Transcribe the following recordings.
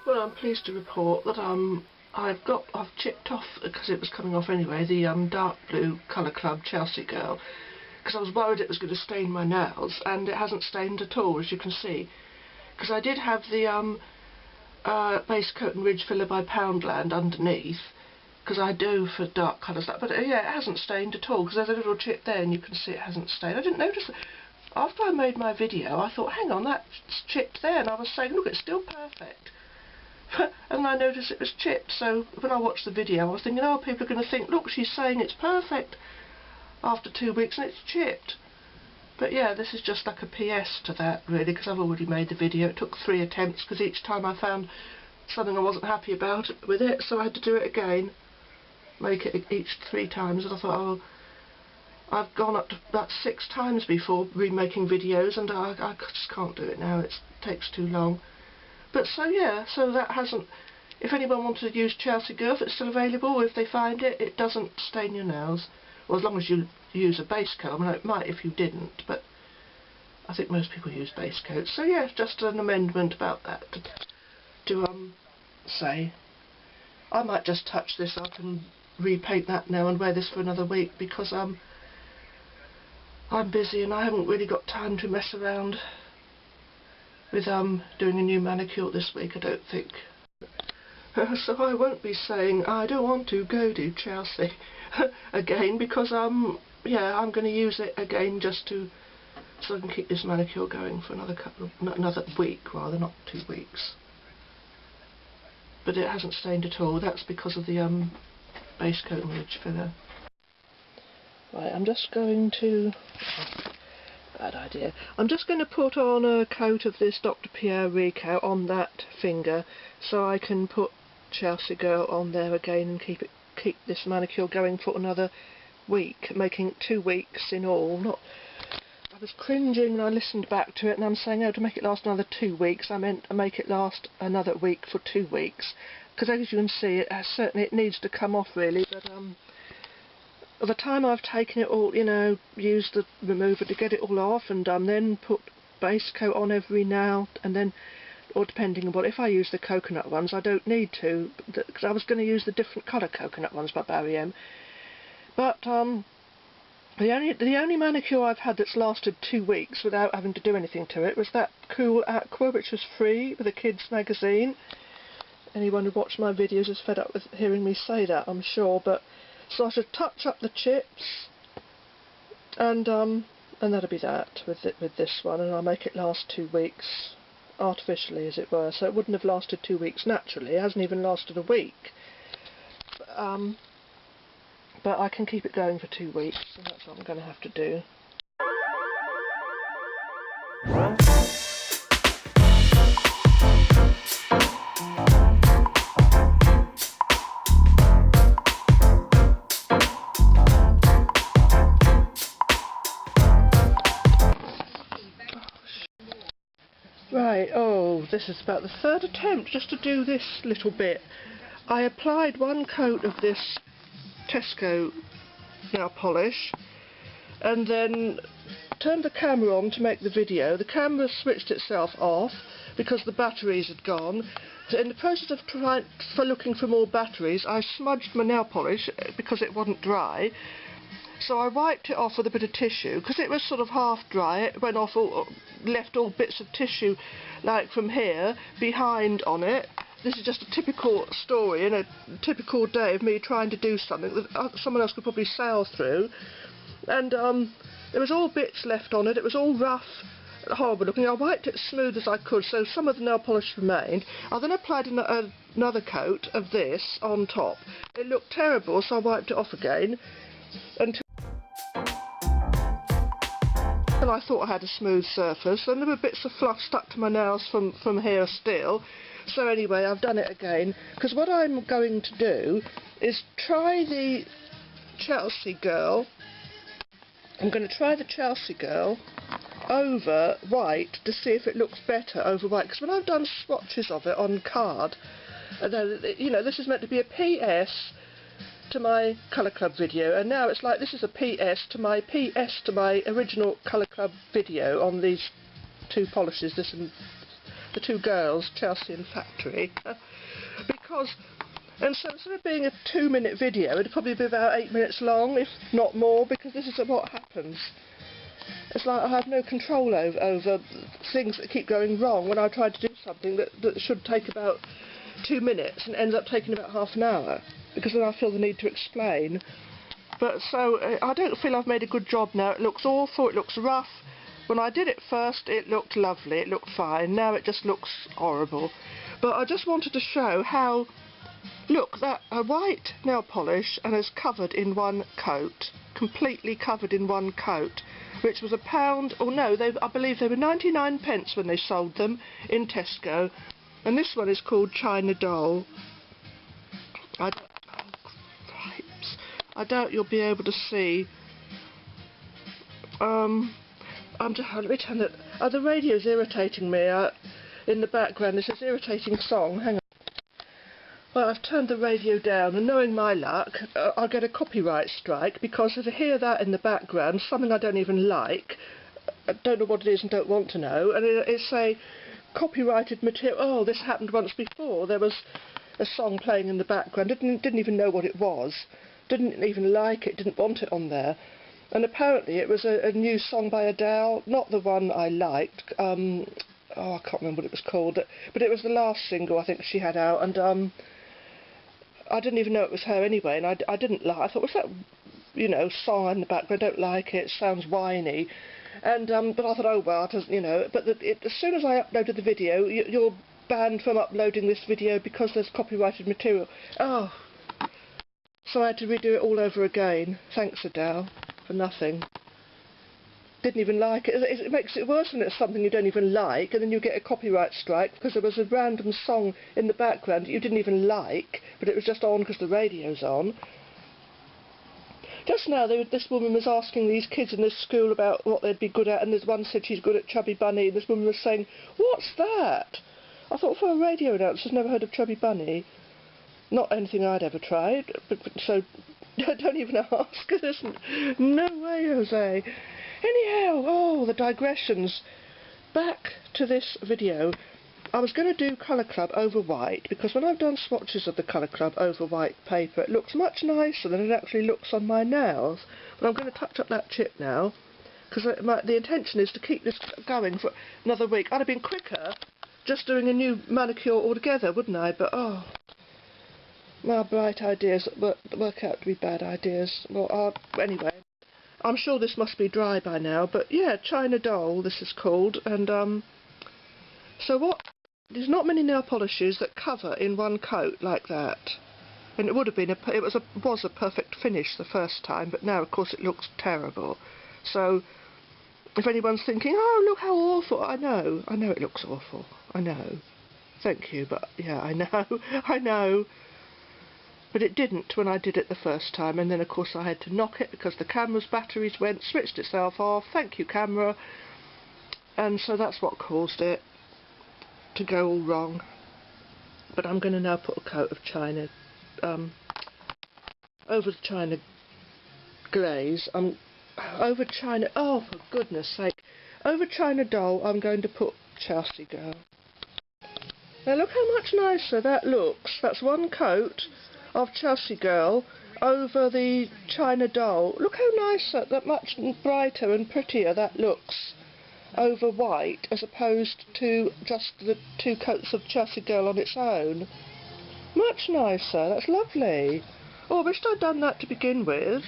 Well, I'm pleased to report that I've chipped off, because it was coming off anyway, the dark blue Colour Club Chelsea Girl, because I was worried it was going to stain my nails, and it hasn't stained at all, as you can see. Because I did have the base coat and ridge filler by Poundland underneath, because I do for dark colours, but yeah, it hasn't stained at all, because there's a little chip there and you can see it hasn't stained. I didn't notice it. After I made my video, I thought, hang on, that's chipped there, and I was saying, look, it's still perfect. And I noticed it was chipped, so when I watched the video I was thinking, oh, people are going to think, look, she's saying it's perfect after 2 weeks and it's chipped. But yeah, this is just like a PS to that, really, because I've already made the video. It took 3 attempts, because each time I found something I wasn't happy about with it, so I had to do it again, make it each 3 times, and I thought, oh, I've gone up to about 6 times before remaking videos, and I just can't do it now, it takes too long. But so yeah, so that hasn't, if anyone wanted to use Chelsea Girl, it's still available. If they find it, it doesn't stain your nails. Well, as long as you use a base coat. I mean, it might if you didn't, but I think most people use base coats. So yeah, just an amendment about that to say. I might just touch this up and repaint that now and wear this for another week, because I'm busy and I haven't really got time to mess around with doing a new manicure this week, I don't think. So I won't be saying I don't want to go to Chelsea again, because yeah, I'm going to use it again just so I can keep this manicure going for another week, rather, not 2 weeks. But it hasn't stained at all. That's because of the base coat and ridge filler. Right, I'm just going to... bad idea. I'm just going to put on a coat of this Dr. Pierre Rico on that finger, so I can put Chelsea Girl on there again and keep this manicure going for another week, making it 2 weeks in all. I was cringing when I listened back to it, and I'm saying, oh, to make it last another 2 weeks, I meant to make it last another week for 2 weeks, because as you can see, it needs to come off really, but by the time I've taken it all, you know, used the remover to get it all off, and then put base coat on every now and then, or depending on what, if I use the coconut ones I don't need to, because I was going to use the different colour coconut ones by Barry M. But the only manicure I've had that's lasted 2 weeks without having to do anything to it was that Cool Aqua, which was free with a kids magazine. Anyone who watched my videos is fed up with hearing me say that, I'm sure, but so I should touch up the chips, and that'll be that with this one, and I'll make it last 2 weeks, artificially as it were, so it wouldn't have lasted 2 weeks naturally. It hasn't even lasted a week, but I can keep it going for 2 weeks, and that's what I'm going to have to do. Right, oh, this is about the 3rd attempt just to do this little bit. I applied 1 coat of this Tesco nail polish, and then turned the camera on to make the video. The camera switched itself off because the batteries had gone. So in the process of looking for more batteries, I smudged my nail polish because it wasn't dry. So I wiped it off with a bit of tissue, because it was sort of half dry. It went off, left all bits of tissue, like from here, behind on it. This is just a typical story and a typical day of me trying to do something that someone else could probably sail through. And there was all bits left on it. It was all rough, horrible looking. I wiped it as smooth as I could, so some of the nail polish remained. I then applied another coat of this on top. It looked terrible, so I wiped it off again until I thought I had a smooth surface, and there were bits of fluff stuck to my nails from here still. So anyway, I've done it again, because what I'm going to do is try the Chelsea Girl. I'm going to try the Chelsea Girl over white to see if it looks better over white, because when I've done swatches of it on card, you know, this is meant to be a PS to my Colour Club video, and now it's like this is a PS to my original Colour Club video on these two polishes, this and the two girls, Chelsea and Factory, because, and so instead of being a 2-minute video, it'd probably be about 8 minutes long, if not more, because this is what happens. It's like I have no control over things that keep going wrong when I try to do something that should take about 2 minutes and ends up taking about half an hour, because then I feel the need to explain. But so I don't feel I've made a good job now. It looks awful, it looks rough. When I did it first it looked lovely, it looked fine, now it just looks horrible. But I just wanted to show how, look, that a white nail polish and is covered in one coat, completely covered in one coat, which was £1, or no, I believe they were 99p when they sold them in Tesco, and this one is called China Doll. I doubt you'll be able to see. Let me turn it. The radio's irritating me. In the background, there's this irritating song. Hang on. Well, I've turned the radio down, and knowing my luck, I'll get a copyright strike, because if I hear that in the background, something I don't even like, I don't know what it is and don't want to know, and it's a copyrighted material. Oh, this happened once before. There was a song playing in the background, didn't even know what it was, didn't even like it, didn't want it on there, and apparently it was a new song by Adele, not the one I liked. I can't remember what it was called, but it was the last single I think she had out, and I didn't even know it was her anyway, and I didn't like. I thought, what's that, song in the background? I don't like it. It sounds whiny, and but I thought, oh well, But as soon as I uploaded the video, you're banned from uploading this video because there's copyrighted material. Oh, so I had to redo it all over again. Thanks, Adele, for nothing. Didn't even like it. It makes it worse when it's something you don't even like, and then you get a copyright strike because there was a random song in the background that you didn't even like, but it was just on because the radio's on. Just now, this woman was asking these kids in this school about what they'd be good at, and this one said she's good at Chubby Bunny, and this woman was saying, "What's that?" I thought, for a radio announcer's never heard of Chubby Bunny. Not anything I'd ever tried, so don't even ask. There's no way, Jose. Anyhow, the digressions. Back to this video. I was going to do Colour Club over white, because when I've done swatches of the Colour Club over white paper, it looks much nicer than it actually looks on my nails. But I'm going to touch up that chip now, because the intention is to keep this going for another week. I'd have been quicker just doing a new manicure altogether, wouldn't I? But, my bright ideas work out to be bad ideas. Well, anyway. I'm sure this must be dry by now, but yeah, China Doll, this is called, and so there's not many nail polishes that cover in one coat like that, and it would have been it was a perfect finish the first time, but now of course it looks terrible. So if anyone's thinking, oh look how awful, I know it looks awful, I know, thank you, but yeah, I know. But it didn't when I did it the first time, and then of course I had to knock it because the camera's batteries went, switched itself off, thank you camera, and so that's what caused it to go all wrong. But I'm going to now put a coat of China over the China glaze. Over China, oh for goodness sake, over China Doll I'm going to put Chelsea Girl. Now look how much nicer that looks. That's one coat of Chelsea Girl over the China Doll. Look how nice that much brighter and prettier that looks over white, as opposed to just the two coats of Chelsea Girl on its own. Much nicer. That's lovely. Oh, I wished I'd done that to begin with.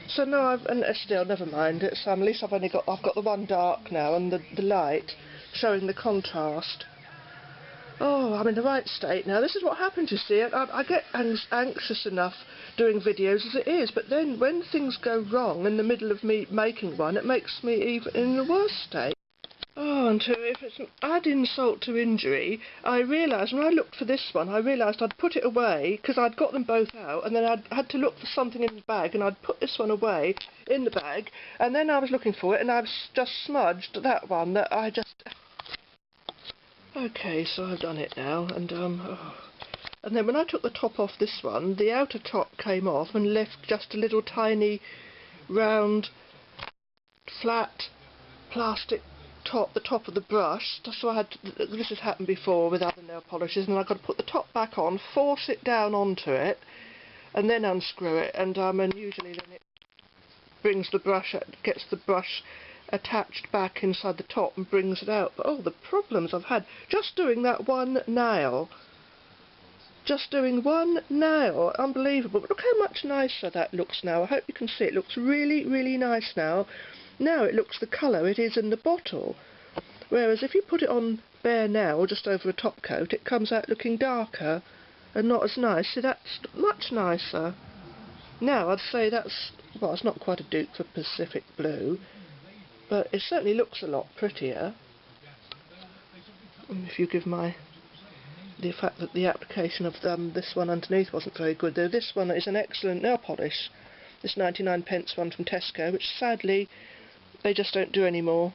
So now and still, never mind. It's at least I've got the one dark now, and the light showing the contrast. Oh, I'm in the right state now. This is what happens, you see. I get anxious enough doing videos as it is, but then when things go wrong in the middle of me making one, it makes me even in a worse state. Oh, and if it's an add insult to injury, I realised, when I looked for this one, I realised I'd put it away, because I'd got them both out, and then I'd had to look for something in the bag, and I'd put this one away in the bag, and then I was looking for it, and I've just smudged that one that I just... Okay, so I've done it now, and And then when I took the top off this one, the outer top came off and left just a little tiny round flat plastic top, the top of the brush. So I had to, this has happened before with other nail polishes, and I've got to put the top back on, force it down onto it, and then unscrew it, and usually then it brings the brush, gets the brush attached back inside the top and brings it out. But oh, the problems I've had just doing that one nail. Just doing one nail, unbelievable. But look how much nicer that looks now. I hope you can see it looks really, really nice now. Now it looks the colour it is in the bottle. Whereas if you put it on bare now, just over a top coat, it comes out looking darker and not as nice. So that's much nicer. Now I'd say that's, well, it's not quite a dupe for Pacific Blue, but it certainly looks a lot prettier. And if you give the fact that the application of this one underneath wasn't very good, though this one is an excellent nail polish. This 99p one from Tesco, which sadly they just don't do anymore.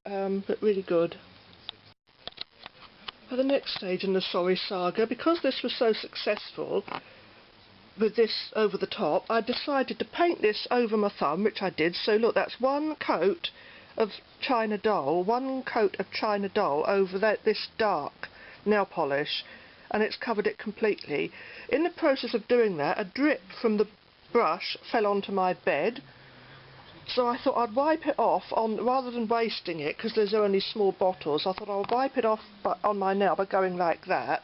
But really good. For the next stage in the sorry saga, because this was so successful with this over the top, I decided to paint this over my thumb, which I did. So look, that's one coat of China Doll, over this dark nail polish, and it's covered it completely. In the process of doing that, a drip from the brush fell onto my bed, so I thought I'd wipe it off rather than wasting it, because there's only small bottles. I thought I'll wipe it off on my nail by going like that.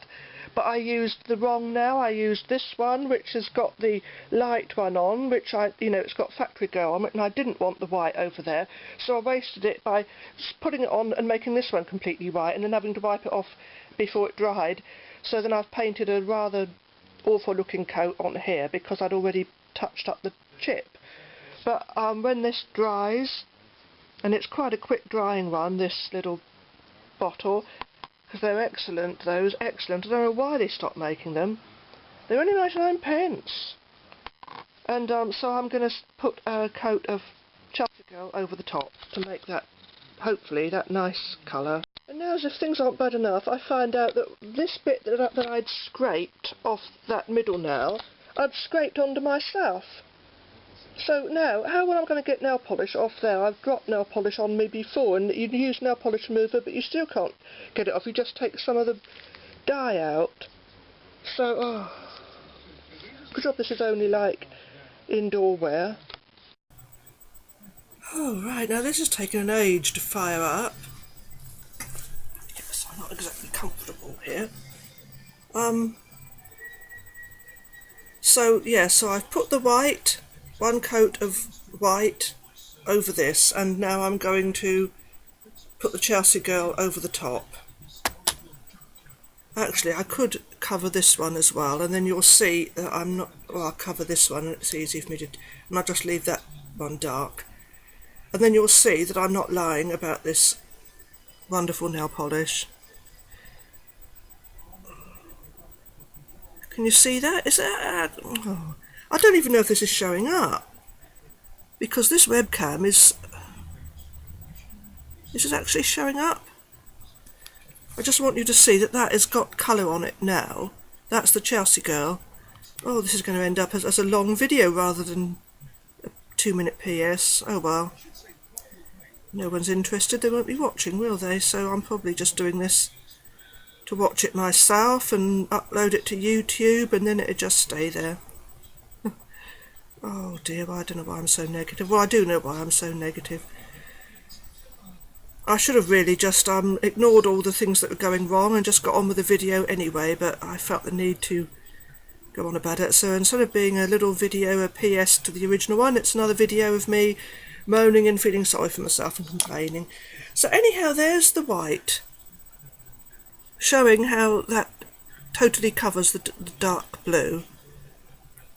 But I used the wrong nail. I used this one, which has got the light one on, which it's got Factory Girl on it, and I didn't want the white over there, so I wasted it by putting it on and making this one completely white, and then having to wipe it off before it dried. So then I've painted a rather awful looking coat on here because I'd already touched up the chip. But when this dries, and it's quite a quick drying one, this little bottle, because they're excellent, excellent. I don't know why they stopped making them. They're only 99p. And so I'm going to put a coat of Chelsea Girl over the top to make that, hopefully, that nice colour. And now, as if things aren't bad enough, I find out that this bit that I'd scraped off that middle nail, I'd scraped onto myself. So now, how am I going to get nail polish off there? I've dropped nail polish on me before, and you use nail polish remover, but you still can't get it off. You just take some of the dye out. So, good job this is only like indoor wear. Oh, right, now this has taken an age to fire up. Yes, I'm not exactly comfortable here. So I've put the white, one coat of white over this, and now I'm going to put the Chelsea Girl over the top. Actually, I could cover this one as well, and then you'll see that I'm not, well, I'll cover this one and it's easy for me to, and I'll just leave that one dark. And then you'll see that I'm not lying about this wonderful nail polish. Can you see that? Is that? Oh, I don't even know if this is showing up, because this webcam is actually showing up. I just want you to see that that has got colour on it now. That's the Chelsea Girl. Oh, this is going to end up as a long video rather than a 2-minute PS. Oh well. No one's interested, they won't be watching, will they? So I'm probably just doing this to watch it myself and upload it to YouTube, and then it'll just stay there. Oh dear, well, I don't know why I'm so negative. Well, I do know why I'm so negative. I should have really just ignored all the things that were going wrong and just got on with the video anyway, but I felt the need to go on about it. So instead of being a little video, a PS to the original one, it's another video of me moaning and feeling sorry for myself and complaining. So anyhow, there's the white, showing how that totally covers the dark blue,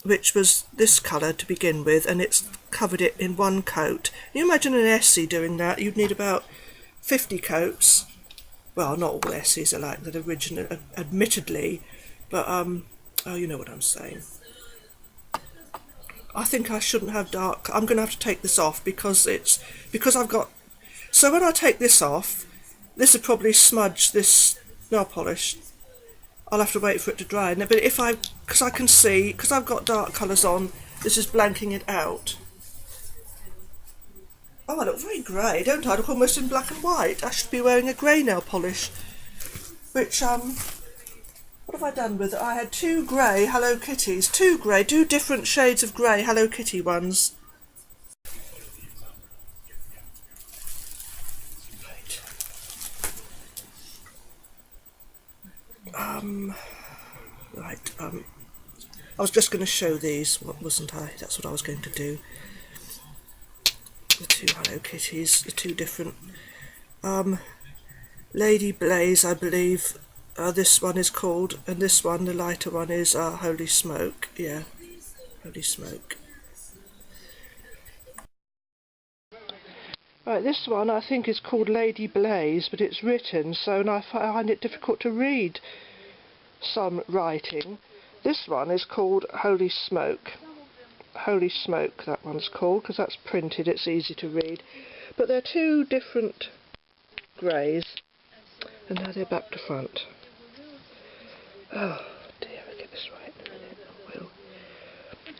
which was this colour to begin with, and it's covered it in one coat. Can you imagine an Essie doing that? You'd need about 50 coats. Well, not all Essies are like that original, admittedly, but oh, you know what I'm saying. I think I shouldn't have dark. I'm going to have to take this off because I've got. So when I take this off, this would probably smudge this nail polish. I'll have to wait for it to dry. But if because I can see, because I've got dark colours on, this is blanking it out. Oh, I look very grey, don't I? I look almost in black and white. I should be wearing a grey nail polish. Which, what have I done with it? I had 2 grey Hello Kitties. 2 grey, 2 different shades of grey Hello Kitty ones. Right. I was just going to show these, wasn't I? That's what I was going to do. The 2 Hello Kitties, the 2 different. Lady Blaze, I believe. This one is called, and this one, the lighter one, is Holy Smoke. Yeah, Holy Smoke. Right, this one I think is called Lady Blaze, but it's written so, and I find it difficult to read some writing. This one is called Holy Smoke. Holy Smoke, that one's called, because that's printed, it's easy to read. But they're 2 different greys, and now they're back to front. Oh dear, I'll get this right in a minute. I will.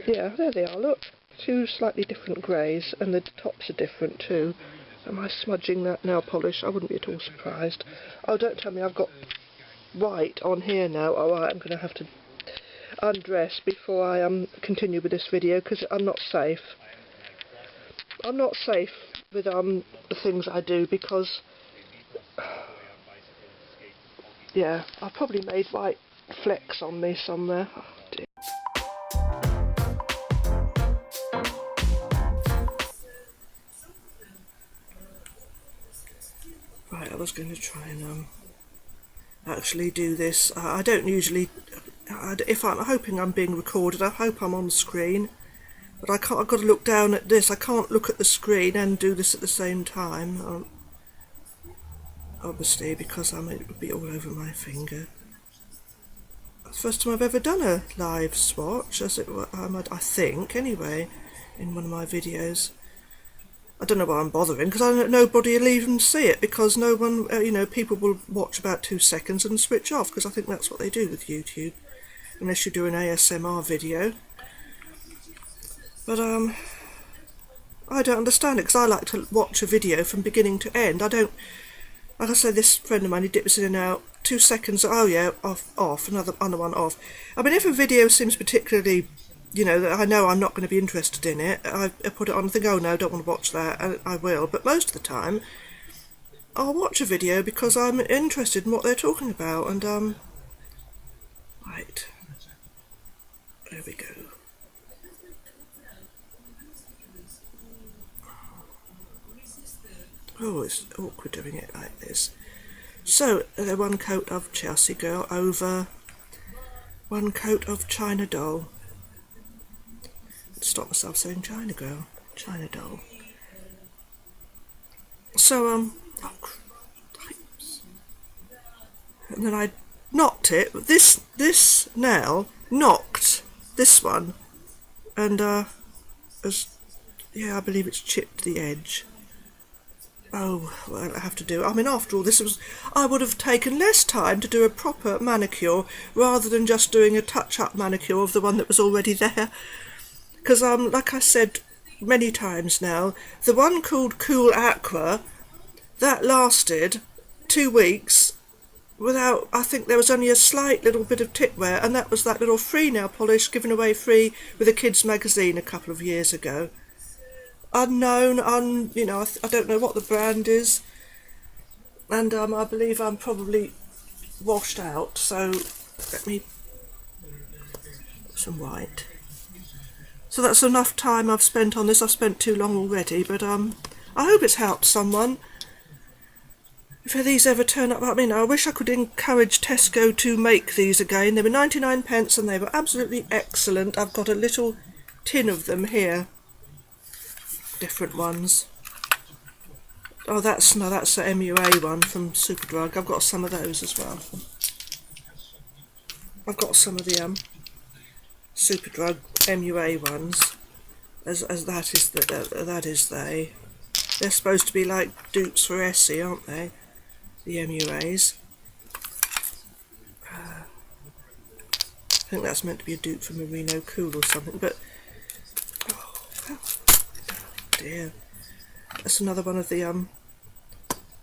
Yeah, there they are, look. 2 slightly different greys, and the tops are different too. Am I smudging that nail polish? I wouldn't be at all surprised. Oh, don't tell me I've got white on here now. Oh, I'm going to have to undress before I continue with this video, because I'm not safe. I'm not safe with the things I do, because yeah, I probably made white flecks on me somewhere. Oh, dear. Right, I was going to try and actually do this. I don't usually, if I'm hoping I'm being recorded, I hope I'm on screen, but I can't. I've got to look down at this. I can't look at the screen and do this at the same time, obviously, because it would be all over my finger. It's the first time I've ever done a live swatch, as it were, I think, anyway, in one of my videos. I don't know why I'm bothering, because nobody will even see it, because no one, people will watch about 2 seconds and switch off, because I think that's what they do with YouTube, unless you do an ASMR video. But I don't understand it, because I like to watch a video from beginning to end. I don't, like I say, this friend of mine, he dips in and out, 2 seconds, oh yeah, off, another one off. I mean, if a video seems particularly, that I know I'm not going to be interested in it, I put it on and think, oh no, I don't want to watch that, and I will. But most of the time, I'll watch a video because I'm interested in what they're talking about, and right, there we go. Oh, it's awkward doing it like this. So, 1 coat of Chelsea Girl over 1 coat of China Doll. Stop myself saying China Girl, China Doll. So, oh, and then I knocked it. This nail knocked this one, and yeah, I believe it's chipped the edge. Oh, well, I have to do. I mean, after all, I would have taken less time to do a proper manicure rather than just doing a touch-up manicure of the one that was already there. Because, like I said many times now, the one called Cool Aqua, that lasted 2 weeks without, I think there was only a slight little bit of tip wear, and that was that little free nail polish given away free with a kids magazine a couple of years ago. Unknown, I don't know what the brand is, and I believe I'm probably washed out, so let me put some white. So that's enough time I've spent on this. I've spent too long already, but I hope it's helped someone. If these ever turn up, I mean, I wish I could encourage Tesco to make these again. They were 99p and they were absolutely excellent. I've got a little tin of them here. Different ones. Oh, that's the MUA one from Superdrug. I've got some of those as well. I've got some of the Superdrug MUA ones, as that is they. They're supposed to be like dupes for Essie, aren't they? The MUAs. think that's meant to be a dupe for Merino Cool or something, but oh dear. That's another one of the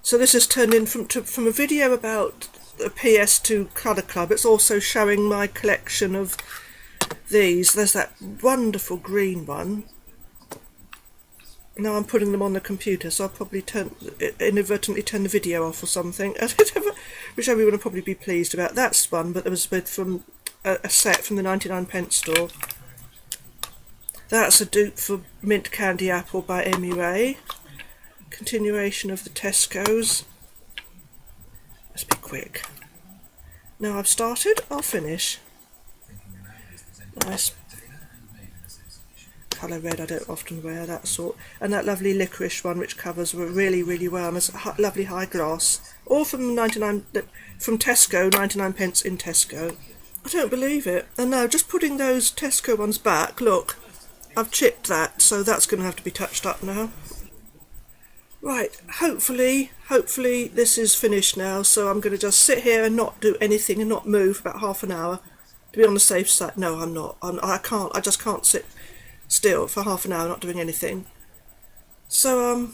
so this has turned in from a video about a PS to Colour Club. It's also showing my collection of these. There's that wonderful green one. Now I'm putting them on the computer, so I'll probably inadvertently turn the video off or something, which everyone will probably be pleased about. That's one, but there was from a set from the 99p store. That's a dupe for Mint Candy Apple by MUA. Continuation of the Tesco's. Let's be quick. Now I've started, I'll finish. Nice colour red, I don't often wear that sort. And that lovely licorice one, which covers really, really well. And it's a lovely high gloss. All from from Tesco, 99p in Tesco. I don't believe it. And now, just putting those Tesco ones back, look, I've chipped that, so that's going to have to be touched up now. Right, hopefully this is finished now, so I'm going to just sit here and not do anything and not move for about half an hour to be on the safe side. No, I'm not. I just can't sit still for half an hour not doing anything. So,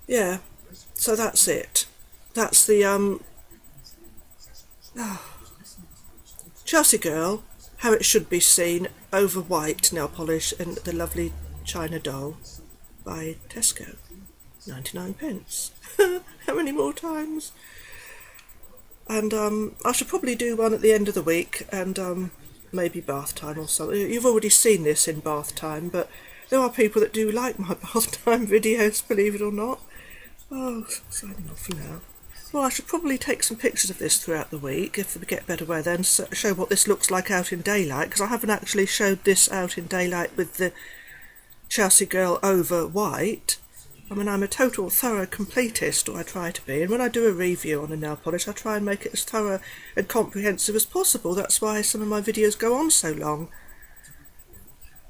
yeah, so that's it. That's the, Chelsea Girl, how it should be seen, over white nail polish and the lovely China doll by Tesco, 99p. How many more times? And I should probably do one at the end of the week, and maybe bath time or something. You've already seen this in bath time, but there are people that do like my bath time videos, believe it or not. Oh, signing off for now. Well, I should probably take some pictures of this throughout the week if we get better weather, and show what this looks like out in daylight, because I haven't actually showed this out in daylight with the Chelsea Girl over white. I mean, I'm a total thorough completist, or I try to be, and when I do a review on a nail polish I try and make it as thorough and comprehensive as possible. That's why some of my videos go on so long.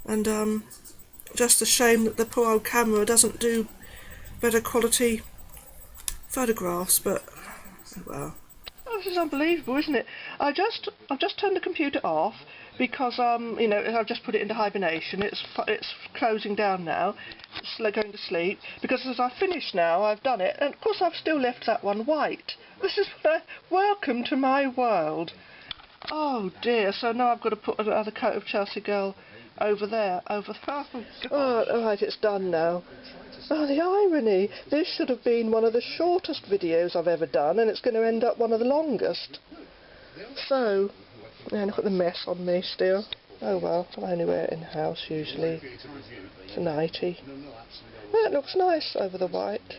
And just a shame that the poor old camera doesn't do better quality photographs, but oh well. Oh, this is unbelievable, isn't it? I've just turned the computer off because you know, I've just put it into hibernation. It's closing down now. It's going to sleep, because as I finish now, I've done it, and of course I've still left that one white. This is welcome to my world. Oh dear, so now I've got to put another coat of Chelsea Girl over there, oh, right, it's done now. Oh, the irony. This should have been one of the shortest videos I've ever done, and it's going to end up one of the longest. So, yeah, look at the mess on me still. Oh well, I only wear it in the house usually. It's a nightie. Well, it looks nice over the white.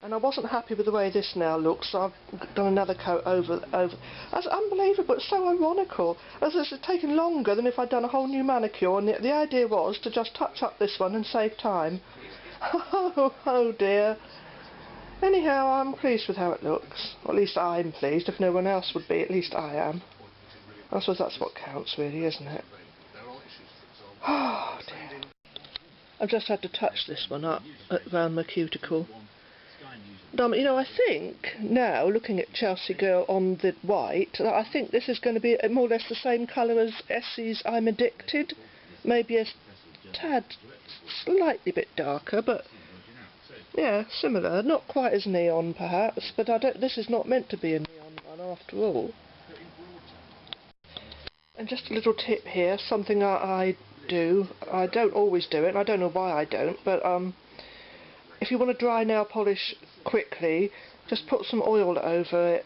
And I wasn't happy with the way this now looks, so I've done another coat over. That's unbelievable, it's so ironical. As it's taken longer than if I'd done a whole new manicure, and the idea was to just touch up this one and save time. Oh dear. Anyhow, I'm pleased with how it looks. Or at least I'm pleased. If no one else would be, at least I am. I suppose that's what counts really, isn't it? Oh dear. I've just had to touch this one up around my cuticle. You know, I think now, looking at Chelsea Girl on the white, I think this is going to be more or less the same colour as Essie's I'm Addicted. Maybe a tad, slightly bit darker, but yeah, similar. Not quite as neon, perhaps, but this is not meant to be a neon one after all. And just a little tip here, something I do. I don't always do it, and I don't know why I don't, but if you want to dry nail polish quickly, just put some oil over it.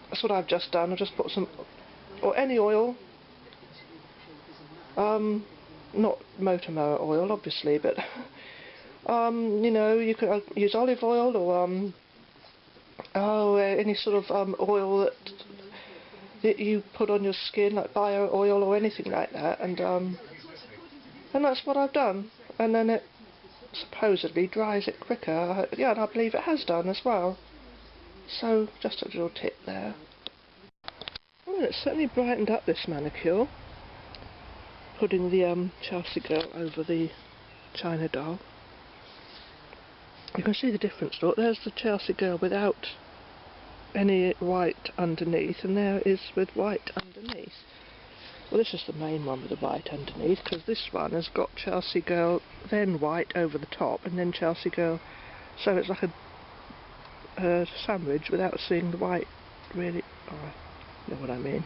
That's what I've just done. I've just put some, or any oil. Not motor mower oil, obviously, but you know, you could use olive oil or any sort of oil that you put on your skin, like bio oil or anything like that, and that's what I've done. And then it supposedly dries it quicker. Yeah, and I believe it has done as well. So, just a little tip there. Well, it's certainly brightened up this manicure. Putting the Chelsea Girl over the China doll. You can see the difference. Look, there's the Chelsea Girl without any white underneath, and there it is with white underneath. Well, this is the main one with the white underneath, because this one has got Chelsea Girl, then white over the top, and then Chelsea Girl, so it's like a sandwich without seeing the white, really. Oh, you know what I mean.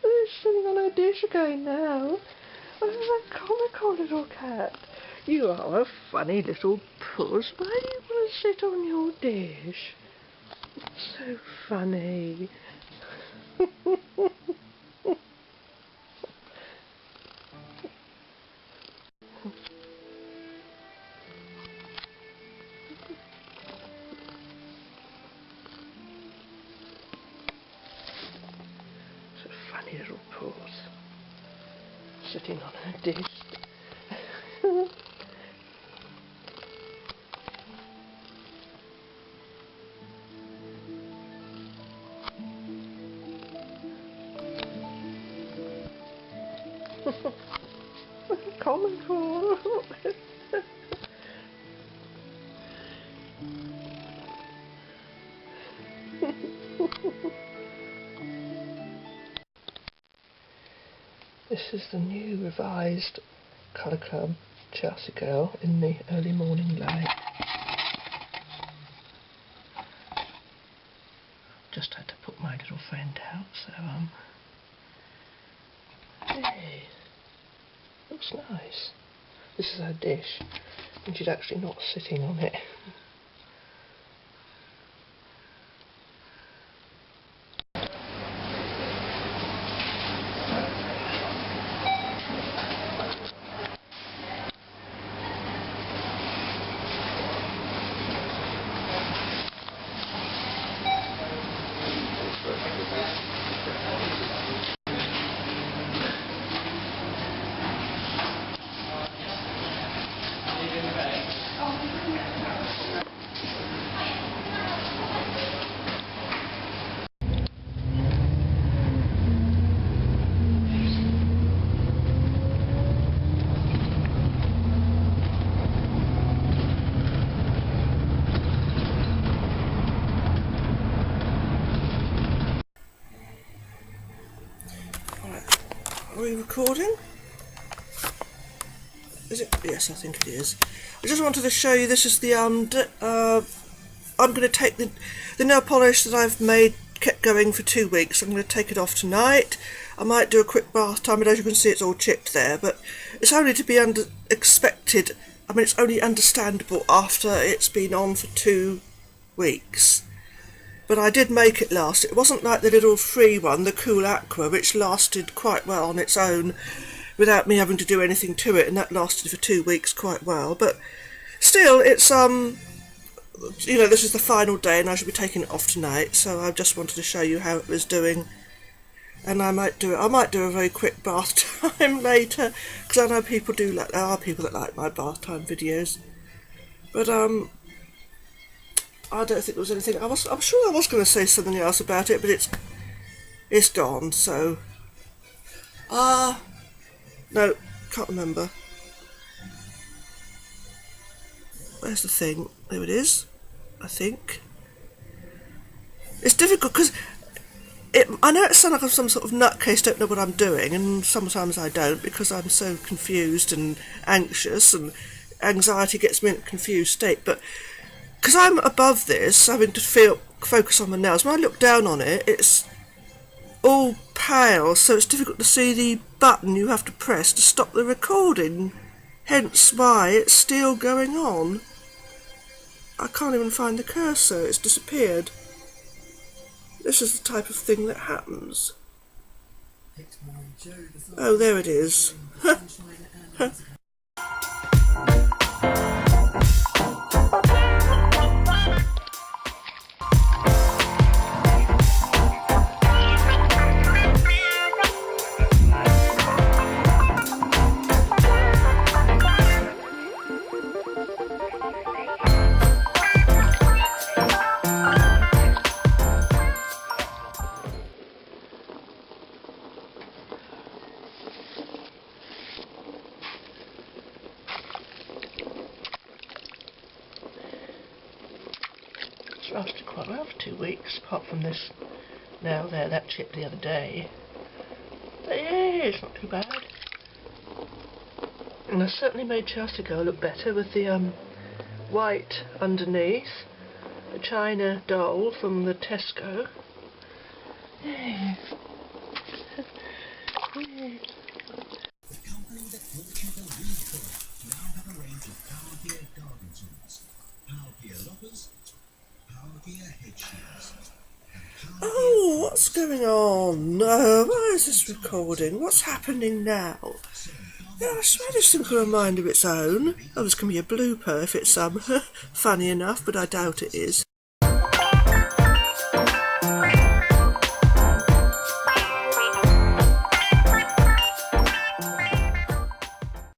It's sitting on her dish again now. Oh, a comical little cat. You are a funny little puss. Why do you want to sit on your dish? It's so funny. It's a funny little puss. Sitting on her dish. Comical. This is the new revised Colour Club Chelsea Girl in the early morning light. Just had to put my little friend out, so hey, looks nice. This is her dish, and she's actually not sitting on it. Are we recording? Is it? Yes, I think it is. I just wanted to show you, this is the I'm going to take the nail polish that I've made, kept going for 2 weeks. I'm going to take it off tonight. I might do a quick bath time, but as you can see it's all chipped there, but it's only to be expected. I mean, it's only understandable after it's been on for 2 weeks. But I did make it last. It wasn't like the little free one, the Cool Aqua, which lasted quite well on its own without me having to do anything to it, and that lasted for 2 weeks quite well. But still, it's you know, this is the final day and I shall be taking it off tonight, so I just wanted to show you how it was doing. And I might do a very quick bath time later, because I know people do like, there are people that like my bath time videos. But I don't think there was anything. I'm sure I was going to say something else about it, but it's gone. So no, can't remember. Where's the thing? There it is. I think it's difficult because I know it sounds like I'm some sort of nutcase, don't know what I'm doing, and sometimes I don't because I'm so confused and anxious, and anxiety gets me in a confused state. But because I'm above this, having to focus on my nails, when I look down on it, it's all pale, so it's difficult to see the button you have to press to stop the recording, hence why it's still going on. I can't even find the cursor, it's disappeared. This is the type of thing that happens. Oh, there it is. It's lasted quite well for 2 weeks, apart from this now there, that chip the other day. But yeah, it's not too bad. And I certainly made Chelsea girl look better with the white underneath, a China doll from the Tesco. Yeah. Yeah. The company that brought you the recoil now have a range of Power Gear garden tools, Power Gear loppers, Power Gear head shields, and Power Gear What's going on? Why is this recording? What's happening now? Yeah, I swear this thing's got a mind of its own. Oh, this can be a blooper if it's funny enough, but I doubt it is.